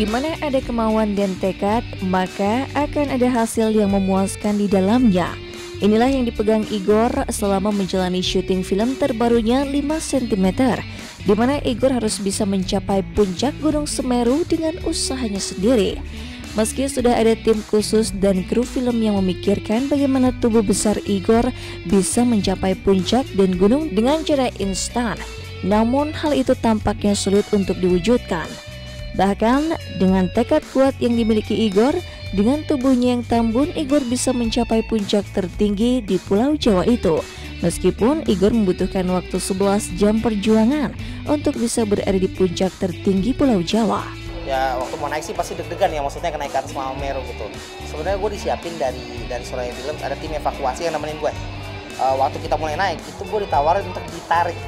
Di mana ada kemauan dan tekad, maka akan ada hasil yang memuaskan di dalamnya. Inilah yang dipegang Igor selama menjalani syuting film terbarunya 5 cm, di mana Igor harus bisa mencapai puncak Gunung Semeru dengan usahanya sendiri. Meski sudah ada tim khusus dan kru film yang memikirkan bagaimana tubuh besar Igor bisa mencapai puncak dan gunung dengan cara instan, namun hal itu tampaknya sulit untuk diwujudkan. Bahkan dengan tekad kuat yang dimiliki Igor, dengan tubuhnya yang tambun, Igor bisa mencapai puncak tertinggi di Pulau Jawa itu. Meskipun Igor membutuhkan waktu 11 jam perjuangan untuk bisa berada di puncak tertinggi Pulau Jawa. Ya waktu mau naik sih pasti deg-degan ya, maksudnya kenaikan Semeru gitu. Sebenarnya gue disiapin dari Suraya Film, ada tim evakuasi yang nemenin gue. Waktu kita mulai naik itu gue ditawarin untuk ditarik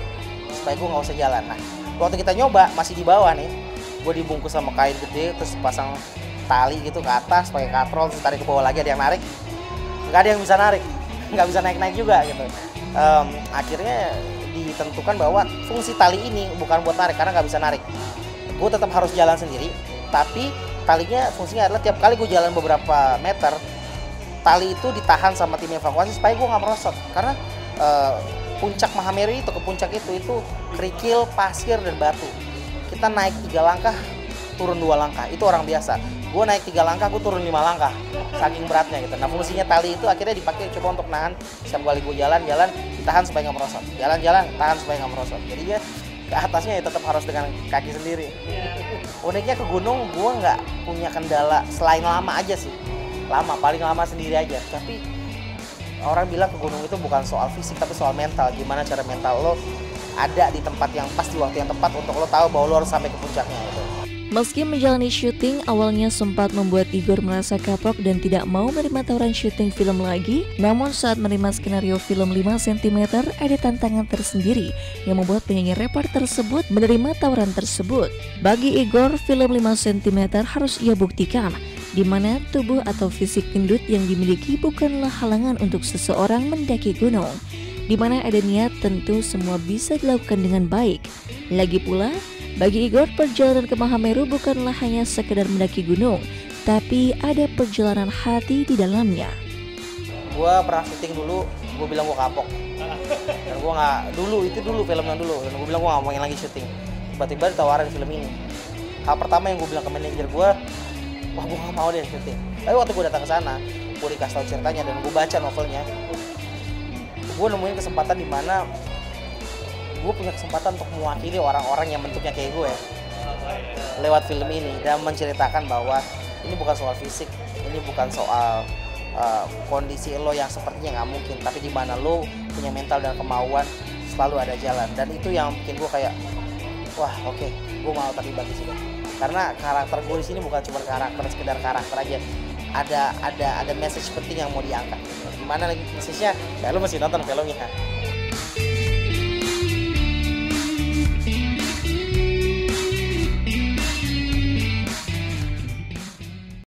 supaya gue nggak usah jalan. Nah waktu kita nyoba masih di bawah nih, gue dibungkus sama kain gede terus pasang tali gitu ke atas pakai katrol terus tarik ke bawah lagi, ada yang narik, nggak ada yang bisa narik, nggak bisa naik-naik juga gitu. Akhirnya ditentukan bahwa fungsi tali ini bukan buat narik karena nggak bisa narik. Gue tetap harus jalan sendiri, tapi talinya fungsinya adalah tiap kali gue jalan beberapa meter, tali itu ditahan sama tim evakuasi supaya gue nggak merosot. Karena puncak Mahameru itu, ke puncak itu kerikil, pasir, dan batu. Kita naik 3 langkah, turun 2 langkah, itu orang biasa. Gue naik 3 langkah, gue turun 5 langkah, saking beratnya gitu. Nah fungsinya tali itu akhirnya dipakai coba untuk nahan, setiap kali gue jalan, ditahan supaya nggak merosot. Jalan, tahan supaya nggak merosot. Jadi ya ke atasnya ya tetap harus dengan kaki sendiri. Uniknya ke gunung gue nggak punya kendala selain lama aja sih. Paling lama sendiri aja. Tapi orang bilang ke gunung itu bukan soal fisik tapi soal mental. Gimana cara mental lo ada di tempat yang pas di waktu yang tepat untuk lo tahu bahwa lo harus sampai ke puncaknya itu. Meski menjalani syuting, awalnya sempat membuat Igor merasa kapok dan tidak mau menerima tawaran syuting film lagi. Namun saat menerima skenario film 5 cm, ada tantangan tersendiri yang membuat penyanyi rapper tersebut menerima tawaran tersebut. Bagi Igor, film 5 cm harus ia buktikan, di mana tubuh atau fisik gendut yang dimiliki bukanlah halangan untuk seseorang mendaki gunung. Di mana ada niat, tentu semua bisa dilakukan dengan baik. Lagi pula, bagi Igor, perjalanan ke Mahameru bukanlah hanya sekedar mendaki gunung, tapi ada perjalanan hati di dalamnya. Gue pernah syuting dulu, gue bilang gue kapok. Dan gue nggak, dulu filmnya dulu, dan gue bilang gue nggak mau lagi syuting. Tiba-tiba ditawarin film ini. Hal pertama yang gue bilang ke manajer gue, wah gue nggak mau deh syuting. Tapi waktu gue datang ke sana, gue dikasih tahu ceritanya dan gue baca novelnya. Gue nemuin kesempatan di mana gue punya kesempatan untuk mewakili orang-orang yang bentuknya kayak gue lewat film ini dan menceritakan bahwa ini bukan soal fisik, ini bukan soal kondisi lo yang sepertinya nggak mungkin, tapi di mana lo punya mental dan kemauan selalu ada jalan. Dan itu yang bikin gue kayak wah oke, gue mau terlibat di sini karena karakter gue di sini bukan cuma sekedar karakter aja, ada message penting yang mau diangkat. Gimana lagi message-nya? Ya lo mesti nonton filmnya.